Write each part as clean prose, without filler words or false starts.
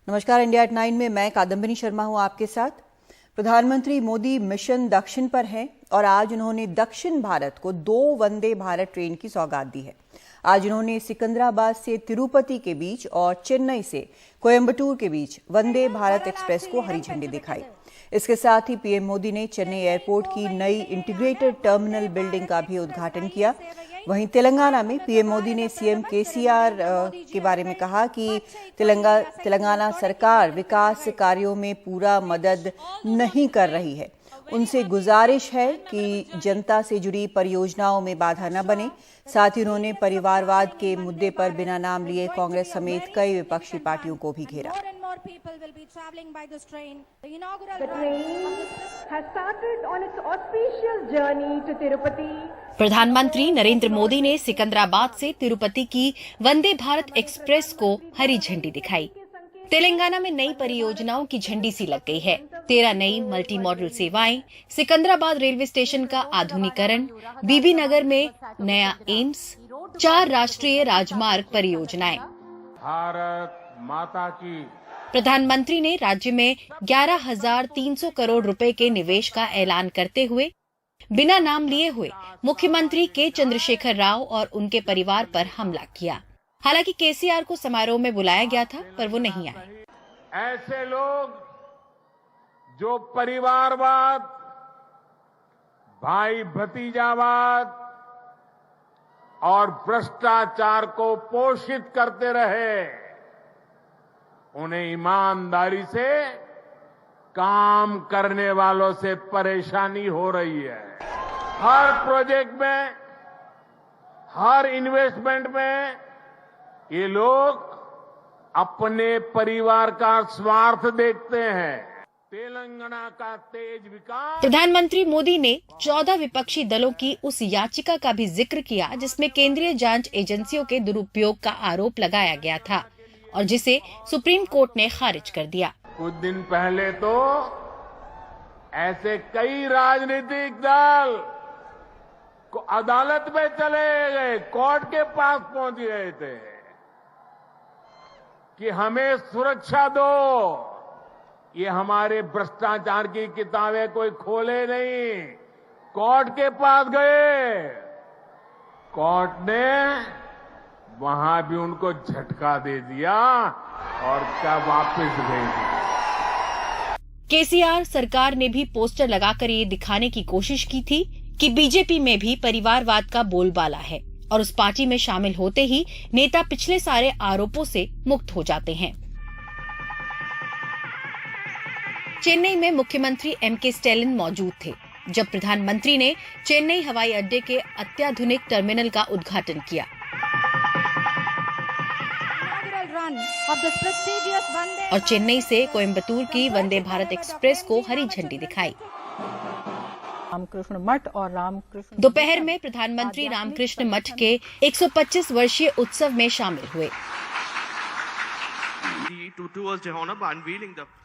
नमस्कार, India at 9 में मैं कादम्बिनी शर्मा हूं आपके साथ। प्रधानमंत्री मोदी मिशन दक्षिण पर हैं और आज उन्होंने दक्षिण भारत को 2 वंदे भारत ट्रेन की सौगात दी है। आज उन्होंने सिकंदराबाद से तिरुपति के बीच और चेन्नई से कोयम्बटूर के बीच वंदे भारत एक्सप्रेस को हरी झंडी दिखाई। इसके साथ ही पीएम मोदी ने चेन्नई एयरपोर्ट की नई इंटीग्रेटेड टर्मिनल बिल्डिंग का भी उद्घाटन किया। वहीं तेलंगाना में पीएम मोदी ने सीएम केसीआर के बारे में कहा कि तेलंगाना सरकार विकास कार्यों में पूरा मदद नहीं कर रही है। उनसे गुजारिश है कि जनता से जुड़ी परियोजनाओं में बाधा न बने। साथ ही उन्होंने परिवारवाद के मुद्दे पर बिना नाम लिए कांग्रेस समेत कई विपक्षी पार्टियों को भी घेरा। प्रधानमंत्री नरेंद्र मोदी ने सिकंदराबाद से तिरुपति की वंदे भारत एक्सप्रेस को हरी झंडी दिखाई। तेलंगाना में नई परियोजनाओं की झंडी सी लग गई है। 13 नई मल्टी मॉडल सेवाएं, सिकंदराबाद रेलवे स्टेशन का आधुनिकीकरण, बीबी नगर में नया एम्स, 4 राष्ट्रीय राजमार्ग परियोजनाएं। भारत माता की। प्रधानमंत्री ने राज्य में 11,300 करोड़ रुपए के निवेश का ऐलान करते हुए बिना नाम लिए हुए मुख्यमंत्री के चंद्रशेखर राव और उनके परिवार पर हमला किया। हालांकि केसीआर को समारोह में बुलाया गया था, पर वो नहीं आए। ऐसे लोग जो परिवारवाद, भाई भतीजावाद और भ्रष्टाचार को पोषित करते रहे, उन्हें ईमानदारी से काम करने वालों से परेशानी हो रही है। हर प्रोजेक्ट में, हर इन्वेस्टमेंट में ये लोग अपने परिवार का स्वार्थ देखते हैं। तेलंगाना का तेज विकास। प्रधानमंत्री मोदी ने 14 विपक्षी दलों की उस याचिका का भी जिक्र किया जिसमें केंद्रीय जांच एजेंसियों के दुरुपयोग का आरोप लगाया गया था और जिसे सुप्रीम कोर्ट ने खारिज कर दिया। कुछ दिन पहले तो ऐसे कई राजनीतिक दल को अदालत में चले गए, कोर्ट के पास पहुंच गए थे कि हमें सुरक्षा दो। ये हमारे भ्रष्टाचार की किताबें कोई खोले नहीं, कोर्ट के पास गए। कोर्ट ने वहां भी उनको झटका दे दिया और क्या वापस भेज दिया। केसीआर सरकार ने भी पोस्टर लगाकर ये दिखाने की कोशिश की थी कि बीजेपी में भी परिवारवाद का बोलबाला है और उस पार्टी में शामिल होते ही नेता पिछले सारे आरोपों से मुक्त हो जाते हैं। चेन्नई में मुख्यमंत्री एमके स्टैलिन मौजूद थे जब प्रधानमंत्री ने चेन्नई हवाई अड्डे के अत्याधुनिक टर्मिनल का उद्घाटन किया और चेन्नई से कोयम्बटूर की वंदे भारत एक्सप्रेस को हरी झंडी दिखाई। रामकृष्ण मठ और रामकृष्ण दोपहर में प्रधानमंत्री रामकृष्ण मठ के 125 वर्षीय उत्सव में शामिल हुए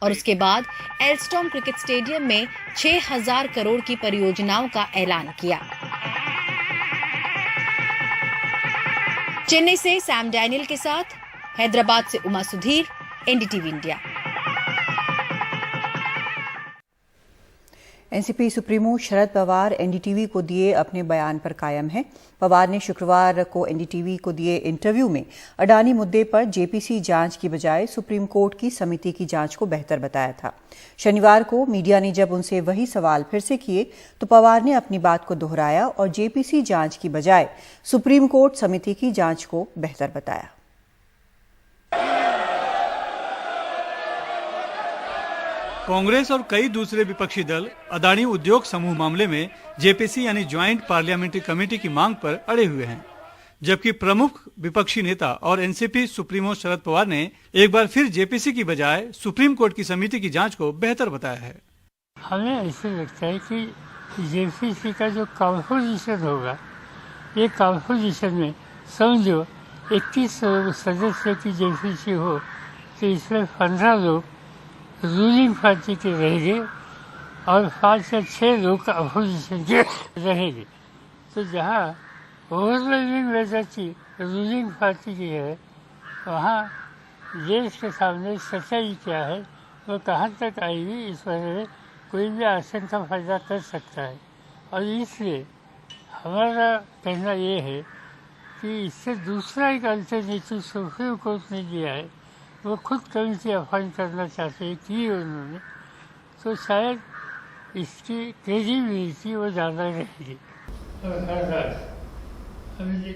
और उसके बाद एल्स्टॉम क्रिकेट स्टेडियम में 6,000 करोड़ की परियोजनाओं का ऐलान किया। चेन्नई से सैम डैनियल के साथ, हैदराबाद से Uma Sudhir, NDTV India. NCP supremo Sharad Pawar NDTV को दिए अपने बयान पर कायम हैं। पवार ने शुक्रवार को एनडीटीवी को दिए इंटरव्यू में अडानी मुद्दे पर जेपीसी जांच की बजाय सुप्रीम कोर्ट की समिति की जांच को बेहतर बताया था। शनिवार को मीडिया ने जब उनसे वही सवाल फिर से किए तो पवार ने अपनी बात को दोहराया और जेपीसी जांच की बजाय सुप्रीम कोर्ट समिति की जांच को बेहतर बताया। कांग्रेस और कई दूसरे विपक्षी दल अदानी उद्योग समूह मामले में जेपीसी यानी ज्वाइंट पार्लियामेंट्री कमेटी की मांग पर अड़े हुए हैं, जबकि प्रमुख विपक्षी नेता और एनसीपी सुप्रीमो शरद पवार ने एक बार फिर जेपीसी की बजाय सुप्रीम कोर्ट की समिति की जांच को बेहतर बताया है। हमें ऐसे लगता है कि जेपीसी का जो कंपोजिशन होगा, ये कंपोजिशन में समझो 21 सदस्य की जेपीसी हो तो इसमें 15 लोग रूलिंग पार्टी के रहेंगे और 5 या 6 लोग अपोजिशन के रहेंगे। तो जहाँ ओवरवेलमिंग मेजॉरिटी रूलिंग पार्टी की है, वहाँ देश के सामने सच्चाई क्या है, वो कहाँ तक आएगी, इस वजह से कोई भी आशंका पैदा कर सकता है। और इसलिए हमारा कहना ये है कि इससे दूसरा एक अल्टरनेटिव सुप्रीम कोर्ट ने दिया है, वो खुद कमिटी अपॉइंट करना चाहते हैं कि उन्होंने, तो शायद इसकी क्रेडिबिलिटी वो ज़्यादा रहेगी।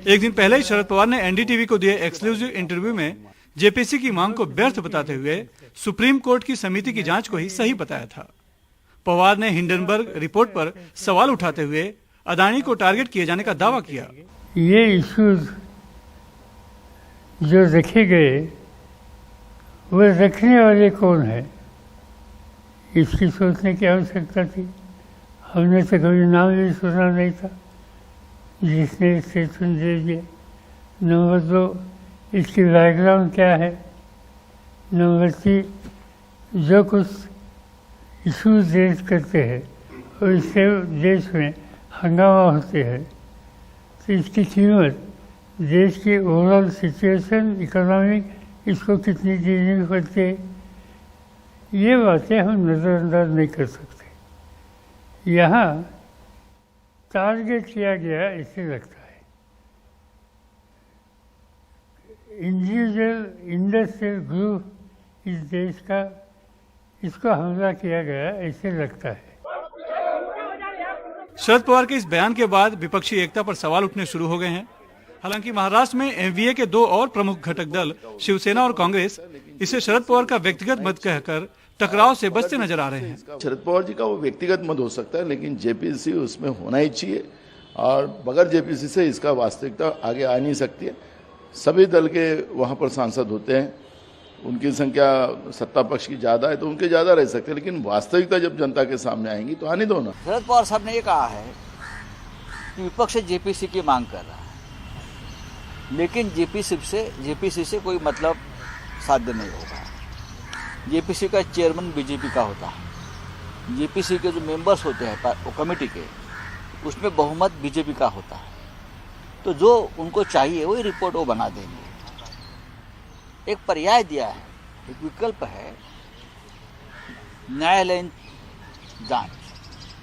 एक दिन पहले ही शरद पवार ने एनडीटीवी को दिए एक्सक्लूसिव इंटरव्यू में जेपीसी की मांग को व्यर्थ बताते हुए सुप्रीम कोर्ट की समिति की जांच को ही सही बताया था। पवार ने हिंडनबर्ग रिपोर्ट पर सवाल उठाते हुए अदानी को टारगेट किए जाने का दावा किया। ये इश्यूज जो रखे गए, वो रखने वाले कौन है, इसकी सोचने की आवश्यकता थी। हमने तो कभी नाम भी सुना नहीं था जिसने स्टेटमेंट दे दिया। नंबर 2, इसकी बैकग्राउंड क्या है। नंबर 3, जो कुछ इशूज रेज करते हैं और इससे देश में हंगामा होते हैं, तो इसकी कीमत देश की ओवरऑल सिचुएशन, इकोनॉमिक, इसको कितनी देनी पड़ती है, ये बातें हम नज़रअंदाज नहीं कर सकते। यहाँ टारगेट किया गया ऐसे लगता है, इंडिविजुअल इंडस्ट्रियल ग्रुप इस देश का, इसको हमला किया गया ऐसे लगता है। शरद पवार के इस बयान के बाद विपक्षी एकता पर सवाल उठने शुरू हो गए हैं। हालांकि महाराष्ट्र में एनडीए के 2 और प्रमुख घटक दल शिवसेना और कांग्रेस इसे शरद पवार का व्यक्तिगत मत कहकर टकराव से बचते नजर आ रहे हैं। शरद पवार जी का वो व्यक्तिगत मत हो सकता है, लेकिन जेपीसी उसमें होना ही चाहिए और बगैर जेपीसी से इसका वास्तविकता आगे आ नहीं सकती है। सभी दल के वहाँ पर सांसद होते हैं, उनकी संख्या सत्ता पक्ष की ज़्यादा है तो उनके ज़्यादा रह सकते हैं, लेकिन वास्तविकता जब जनता के सामने आएंगी तो आने दो ना। शरद पवार साहब ने ये कहा है कि विपक्ष जेपीसी की मांग कर रहा है, लेकिन जेपीसी से कोई मतलब साध्य नहीं होगा। जेपीसी का चेयरमैन बीजेपी का होता है, जेपीसी के जो मेंबर्स होते हैं वो कमेटी के, उसमें बहुमत बीजेपी का होता है, तो जो उनको चाहिए वही रिपोर्ट वो बना देंगे। एक पर्याय दिया है, एक विकल्प है न्यायालयीन जांच,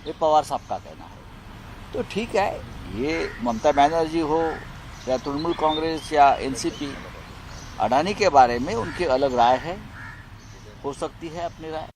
ये पवार साहब का कहना है। तो ठीक है, ये ममता बनर्जी हो या तृणमूल कांग्रेस या एनसीपी, अडानी के बारे में उनकी अलग राय है, हो सकती है अपनी राय।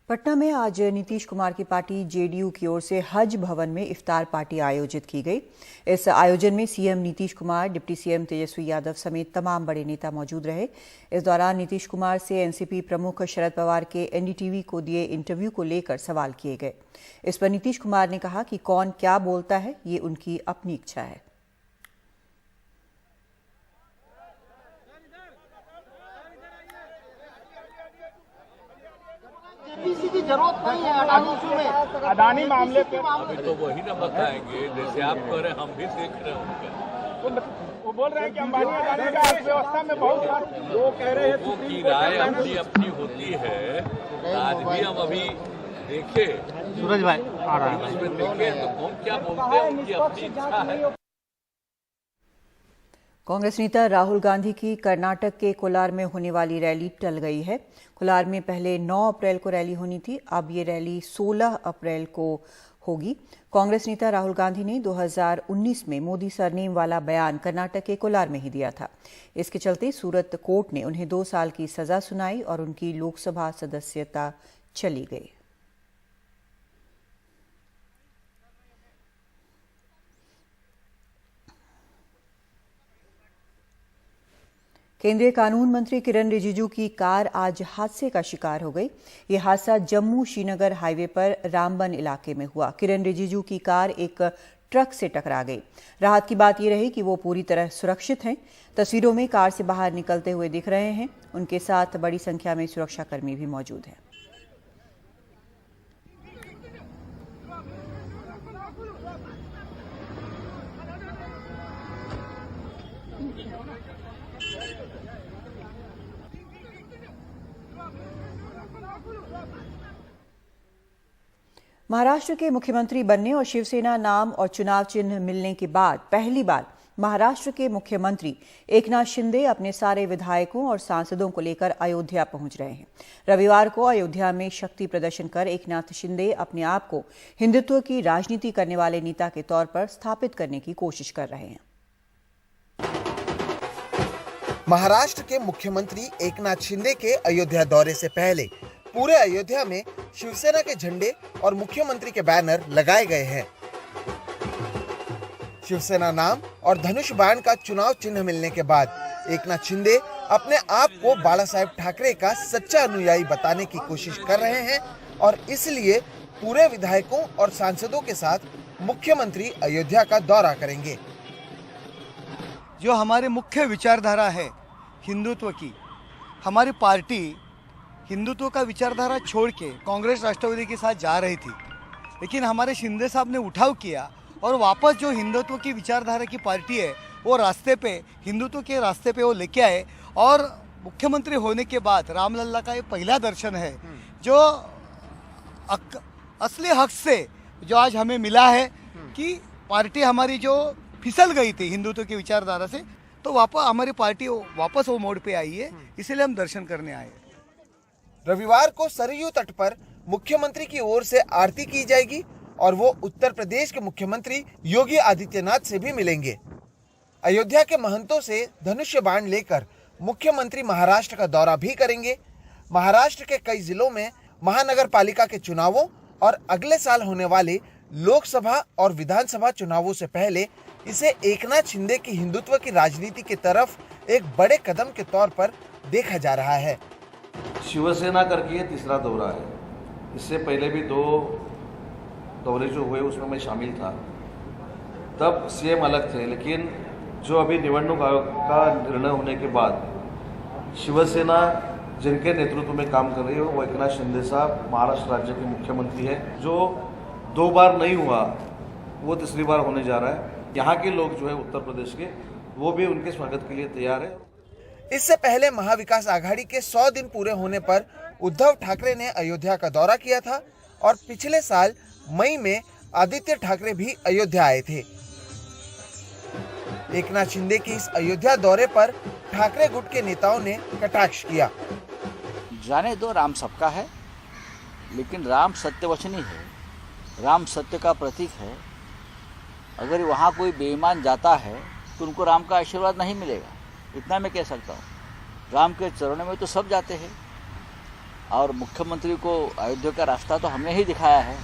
पटना में आज नीतीश कुमार की पार्टी जेडीयू की ओर से हज भवन में इफ्तार पार्टी आयोजित की गई। इस आयोजन में CM Nitish Kumar, deputy CM Tejashwi Yadav समेत तमाम बड़े नेता मौजूद रहे। इस दौरान नीतीश कुमार से एनसीपी प्रमुख शरद पवार के एनडीटीवी को दिए इंटरव्यू को लेकर सवाल किए गए। इस पर नीतीश कुमार ने कहा कि कौन क्या बोलता है, ये उनकी अपनी इच्छा है। की जरूरत नहीं है अडानी इशू में, अडानी मामले पे अभी तो वही ना बताएंगे, जैसे आप कह रहे हैं हम भी देख रहे हैं। वो बोल रहे हैं कि अंबानी अडानी का अर्थव्यवस्था में बहुत, वो कह रहे हैं वो की राय अपनी अपनी होती है। आज भी हम अभी देखे सूरज भाई आ रहा है, उसमें देखे तो कौन क्या बोलते हैं, उनकी अपनी इच्छा है। कांग्रेस नेता राहुल गांधी की कर्नाटक के कोलार में होने वाली रैली टल गई है। कोलार में पहले 9 अप्रैल को रैली होनी थी, अब ये रैली 16 अप्रैल को होगी। कांग्रेस नेता राहुल गांधी ने 2019 में मोदी सरनेम वाला बयान कर्नाटक के कोलार में ही दिया था। इसके चलते सूरत कोर्ट ने उन्हें 2 साल की सजा सुनाई और उनकी लोकसभा सदस्यता चली गई। केंद्रीय कानून मंत्री किरण रिजिजू की कार आज हादसे का शिकार हो गई। ये हादसा जम्मू श्रीनगर हाईवे पर रामबन इलाके में हुआ। किरण रिजिजू की कार एक ट्रक से टकरा गई। राहत की बात यह रही कि वो पूरी तरह सुरक्षित हैं। तस्वीरों में कार से बाहर निकलते हुए दिख रहे हैं। उनके साथ बड़ी संख्या में सुरक्षाकर्मी भी मौजूद हैं। महाराष्ट्र के मुख्यमंत्री बनने और शिवसेना नाम और चुनाव चिन्ह मिलने के बाद पहली बार महाराष्ट्र के मुख्यमंत्री एकनाथ शिंदे अपने सारे विधायकों और सांसदों को लेकर अयोध्या पहुंच रहे हैं। रविवार को अयोध्या में शक्ति प्रदर्शन कर एकनाथ शिंदे अपने आप को हिंदुत्व की राजनीति करने वाले नेता के तौर पर स्थापित करने की कोशिश कर रहे हैं। महाराष्ट्र के मुख्यमंत्री एकनाथ शिंदे के अयोध्या दौरे से पहले पूरे अयोध्या में शिवसेना के झंडे और मुख्यमंत्री के बैनर लगाए गए हैं। शिवसेना नाम और धनुष बाण का चुनाव चिन्ह मिलने के बाद एकनाथ शिंदे अपने आप को बाला साहेब ठाकरे का सच्चा अनुयायी बताने की कोशिश कर रहे हैं और इसलिए पूरे विधायकों और सांसदों के साथ मुख्यमंत्री अयोध्या का दौरा करेंगे। जो हमारे मुख्य विचारधारा है हिंदुत्व की, हमारी पार्टी हिंदुत्व का विचारधारा छोड़ के कांग्रेस राष्ट्रवादी के साथ जा रही थी, लेकिन हमारे शिंदे साहब ने उठाव किया और वापस जो हिंदुत्व की विचारधारा की पार्टी है वो रास्ते पे, हिंदुत्व के रास्ते पे वो लेके आए। और मुख्यमंत्री होने के बाद रामलल्ला का ये पहला दर्शन है जो असली हक से जो आज हमें मिला है कि पार्टी हमारी जो फिसल गई थी हिंदुत्व की विचारधारा से, तो वापस हमारी पार्टी वापस वो मोड़ पे आई है, इसीलिए हम दर्शन करने आए। रविवार को सरयू तट पर मुख्यमंत्री की ओर से आरती की जाएगी और वो उत्तर प्रदेश के मुख्यमंत्री योगी आदित्यनाथ से भी मिलेंगे। अयोध्या के महंतों से धनुष्य बाण लेकर मुख्यमंत्री महाराष्ट्र का दौरा भी करेंगे। महाराष्ट्र के कई जिलों में महानगर पालिका के चुनावों और अगले साल होने वाले लोकसभा और विधानसभा चुनावों से पहले इसे एकनाथ शिंदे की हिंदुत्व की राजनीति की तरफ एक बड़े कदम के तौर पर देखा जा रहा है। शिवसेना करके ये तीसरा दौरा है। इससे पहले भी 2 दौरे जो हुए उसमें मैं शामिल था, तब सीएम अलग थे, लेकिन जो अभी निवडणूक आयोग का निर्णय होने के बाद शिवसेना जिनके नेतृत्व में काम कर रही है वो एकनाथ शिंदे साहब महाराष्ट्र राज्य के मुख्यमंत्री हैं। जो 2 बार नहीं हुआ वो तीसरी बार होने जा रहा है। यहाँ के लोग जो है उत्तर प्रदेश के, वो भी उनके स्वागत के लिए तैयार है। इससे पहले महाविकास आघाड़ी के 100 दिन पूरे होने पर उद्धव ठाकरे ने अयोध्या का दौरा किया था और पिछले साल मई में आदित्य ठाकरे भी अयोध्या आए थे। एकनाथ शिंदे की इस अयोध्या दौरे पर ठाकरे गुट के नेताओं ने कटाक्ष किया। जाने दो, राम सबका है, लेकिन राम सत्यवचनी है, राम सत्य का प्रतीक है। अगर वहाँ कोई बेईमान जाता है तो उनको राम का आशीर्वाद नहीं मिलेगा, इतना मैं कह सकता हूँ। राम के चरणों में तो सब जाते हैं और मुख्यमंत्री को अयोध्या का रास्ता तो हमने ही दिखाया है।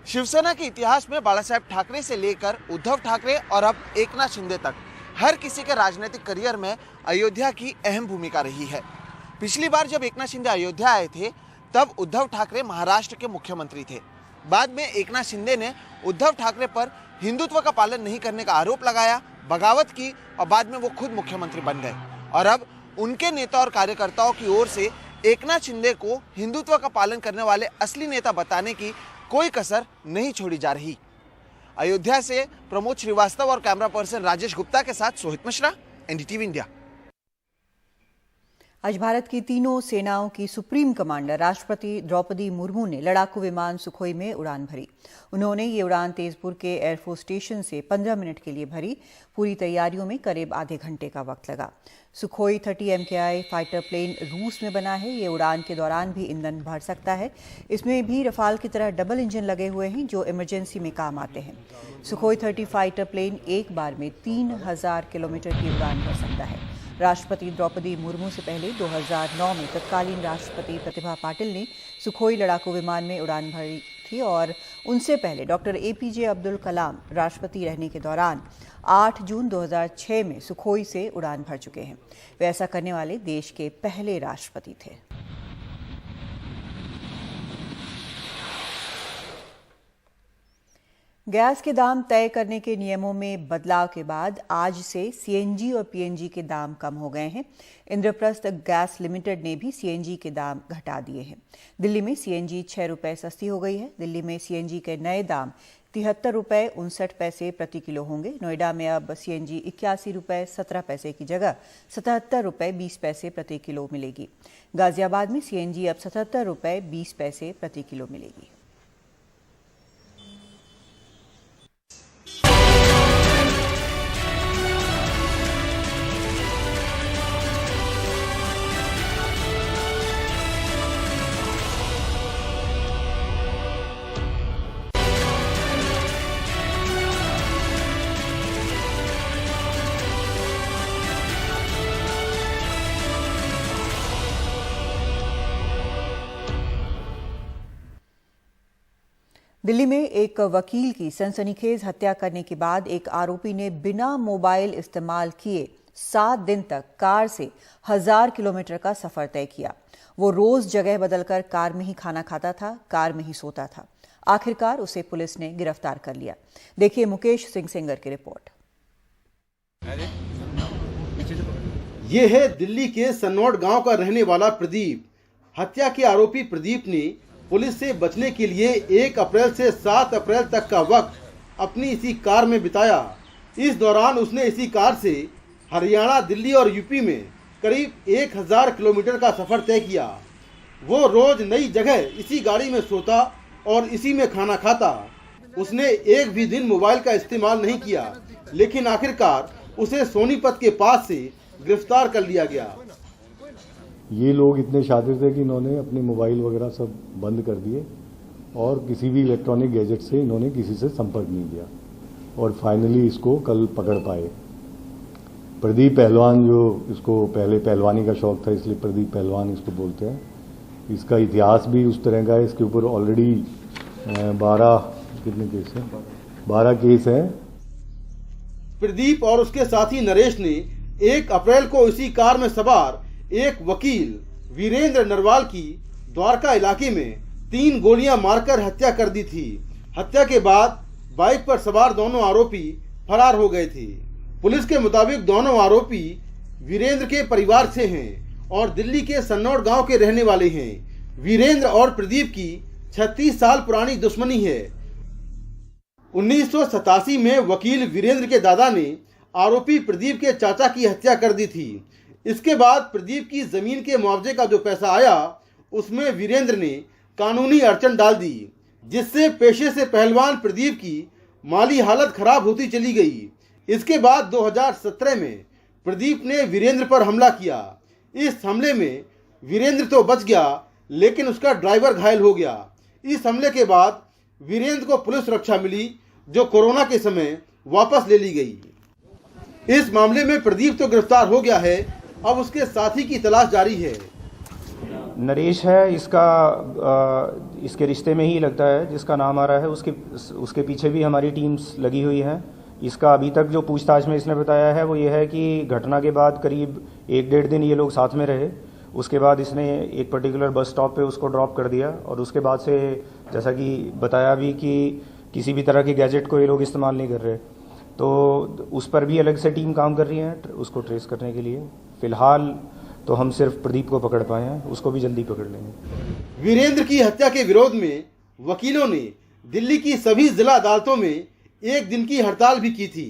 शिवसेना के इतिहास में बाला साहेब ठाकरे से लेकर उद्धव ठाकरे और अब एकनाथ शिंदे तक हर किसी के राजनीतिक करियर में अयोध्या की अहम भूमिका रही है। पिछली बार जब एकनाथ शिंदे अयोध्या आए थे तब उद्धव ठाकरे महाराष्ट्र के मुख्यमंत्री थे। बाद में एकनाथ शिंदे ने उद्धव ठाकरे पर हिंदुत्व का पालन नहीं करने का आरोप लगाया, बगावत की और बाद में वो खुद मुख्यमंत्री बन गए। और अब उनके नेता और कार्यकर्ताओं की ओर से एकनाथ शिंदे को हिंदुत्व का पालन करने वाले असली नेता बताने की कोई कसर नहीं छोड़ी जा रही। अयोध्या से प्रमोद श्रीवास्तव और कैमरा पर्सन राजेश गुप्ता के साथ सोहित मिश्रा, एनडीटीवी इंडिया। आज भारत की तीनों सेनाओं की सुप्रीम कमांडर राष्ट्रपति द्रौपदी मुर्मू ने लड़ाकू विमान सुखोई में उड़ान भरी। उन्होंने ये उड़ान तेजपुर के एयरफोर्स स्टेशन से 15 मिनट के लिए भरी। पूरी तैयारियों में करीब आधे घंटे का वक्त लगा। सुखोई 30 MKI फाइटर प्लेन रूस में बना है। ये उड़ान के दौरान भी ईंधन भर सकता है। इसमें भी रफाल की तरह डबल इंजन लगे हुए हैं जो इमरजेंसी में काम आते हैं। सुखोई 30 फाइटर प्लेन एक बार में 3000 किलोमीटर की उड़ान भर सकता है। राष्ट्रपति द्रौपदी मुर्मू से पहले 2009 में तत्कालीन राष्ट्रपति प्रतिभा पाटिल ने सुखोई लड़ाकू विमान में उड़ान भरी थी और उनसे पहले डॉक्टर APJ अब्दुल कलाम राष्ट्रपति रहने के दौरान 8 जून 2006 में सुखोई से उड़ान भर चुके हैं। वे ऐसा करने वाले देश के पहले राष्ट्रपति थे। गैस के दाम तय करने के नियमों में बदलाव के बाद आज से CNG और PNG के दाम कम हो गए हैं। इंद्रप्रस्थ गैस लिमिटेड ने भी CNG के दाम घटा दिए हैं। दिल्ली में CNG 6 रुपये सस्ती हो गई है। दिल्ली में CNG के नए दाम 73 रुपये 59 पैसे प्रति किलो होंगे। नोएडा में अब CNG 81 रुपये 17 पैसे की जगह 77 रुपये 20 पैसे प्रति किलो मिलेगी। गाजियाबाद में CNG अब 77 रुपये 20 पैसे प्रति किलो मिलेगी। दिल्ली में एक वकील की सनसनीखेज हत्या करने के बाद एक आरोपी ने बिना मोबाइल इस्तेमाल किए 7 दिन तक कार से 1000 किलोमीटर का सफर तय किया। वो रोज जगह बदलकर कार में ही खाना खाता था, कार में ही सोता था। आखिरकार उसे पुलिस ने गिरफ्तार कर लिया। देखिए मुकेश सिंह सेंगर की रिपोर्ट। ये है दिल्ली के सन्नौड गांव का रहने वाला प्रदीप। हत्या के आरोपी प्रदीप ने पुलिस से बचने के लिए 1 अप्रैल से 7 अप्रैल तक का वक्त अपनी इसी कार में बिताया। इस दौरान उसने इसी कार से हरियाणा, दिल्ली और यूपी में करीब 1000 किलोमीटर का सफर तय किया। वो रोज नई जगह इसी गाड़ी में सोता और इसी में खाना खाता। उसने एक भी दिन मोबाइल का इस्तेमाल नहीं किया, लेकिन आखिरकार उसे सोनीपत के पास से गिरफ्तार कर लिया गया। ये लोग इतने शातिर थे कि इन्होंने अपने मोबाइल वगैरह सब बंद कर दिए और किसी भी इलेक्ट्रॉनिक गैजेट से इन्होंने किसी से संपर्क नहीं किया और फाइनली इसको कल पकड़ पाए। प्रदीप पहलवान, जो इसको पहले पहलवानी का शौक था इसलिए प्रदीप पहलवान इसको बोलते हैं। इसका इतिहास भी उस तरह का है। इसके ऊपर ऑलरेडी 12 केस हैं। प्रदीप और उसके साथी नरेश ने 1 अप्रैल को इसी कार में सवार एक वकील वीरेंद्र नरवाल की द्वारका इलाके में 3 गोलियां मारकर हत्या कर दी थी। हत्या के बाद बाइक पर सवार दोनों आरोपी फरार हो गए थे। पुलिस के मुताबिक दोनों आरोपी वीरेंद्र के परिवार से हैं और दिल्ली के सन्नौड गांव के रहने वाले हैं। वीरेंद्र और प्रदीप की 36 साल पुरानी दुश्मनी है। 1987 में वकील वीरेंद्र के दादा ने आरोपी प्रदीप के चाचा की हत्या कर दी थी। इसके बाद प्रदीप की जमीन के मुआवजे का जो पैसा आया उसमें वीरेंद्र ने कानूनी अड़चन डाल दी, जिससे पेशे से पहलवान प्रदीप की माली हालत खराब होती चली गई। इसके बाद 2017 में प्रदीप ने वीरेंद्र पर हमला किया। इस हमले में वीरेंद्र तो बच गया, लेकिन उसका ड्राइवर घायल हो गया। इस हमले के बाद वीरेंद्र को पुलिस सुरक्षा मिली, जो कोरोना के समय वापस ले ली गई। इस मामले में प्रदीप तो गिरफ्तार हो गया है, अब उसके साथी की तलाश जारी है। नरेश है इसके रिश्ते में ही लगता है जिसका नाम आ रहा है। उसके पीछे भी हमारी टीम्स लगी हुई है। इसका अभी तक जो पूछताछ में इसने बताया है वो ये है कि घटना के बाद करीब 1-1.5 दिन ये लोग साथ में रहे। उसके बाद इसने एक पर्टिकुलर बस स्टॉप पे उसको ड्रॉप कर दिया और उसके बाद से जैसा कि बताया भी कि किसी भी तरह के गैजेट को ये लोग इस्तेमाल नहीं कर रहे। तो उस पर भी अलग से टीम काम कर रही है उसको ट्रेस करने के लिए। फिलहाल तो हम सिर्फ प्रदीप को पकड़ पाए हैं, उसको भी जल्दी पकड़ लेंगे। वीरेंद्र की हत्या के विरोध में वकीलों ने दिल्ली की सभी जिला अदालतों में 1 दिन की हड़ताल भी की थी।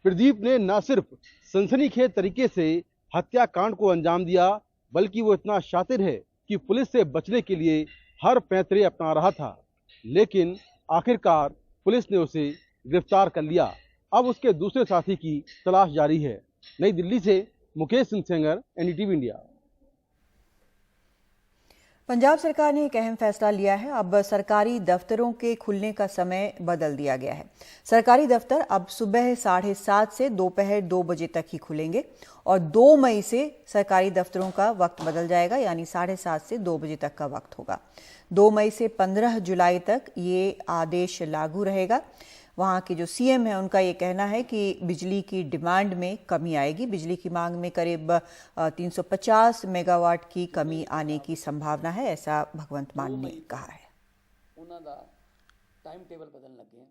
प्रदीप ने न सिर्फ सनसनीखेज तरीके से हत्याकांड को अंजाम दिया, बल्कि वो इतना शातिर है कि पुलिस से बचने के लिए हर पैंतरे अपना रहा था, लेकिन आखिरकार पुलिस ने उसे गिरफ्तार कर लिया। अब उसके दूसरे साथी की तलाश जारी है। नई दिल्ली से मुकेश सिंह सेंगर, एनडीटीवी इंडिया। पंजाब सरकार ने एक अहम फैसला लिया है। अब सरकारी दफ्तरों के खुलने का समय बदल दिया गया है। सरकारी दफ्तर अब सुबह 7:30 से दोपहर 2 बजे तक ही खुलेंगे और 2 मई से सरकारी दफ्तरों का वक्त बदल जाएगा, यानी 7:30 से 2 बजे तक का वक्त होगा। 2 मई से 15 जुलाई तक ये आदेश लागू रहेगा। वहाँ के जो सीएम है उनका ये कहना है कि बिजली की डिमांड में कमी आएगी। बिजली की मांग में करीब 350 मेगावाट की कमी आने की संभावना है, ऐसा भगवंत मान ने कहा है। टाइम टेबल बदलने लगे हैं।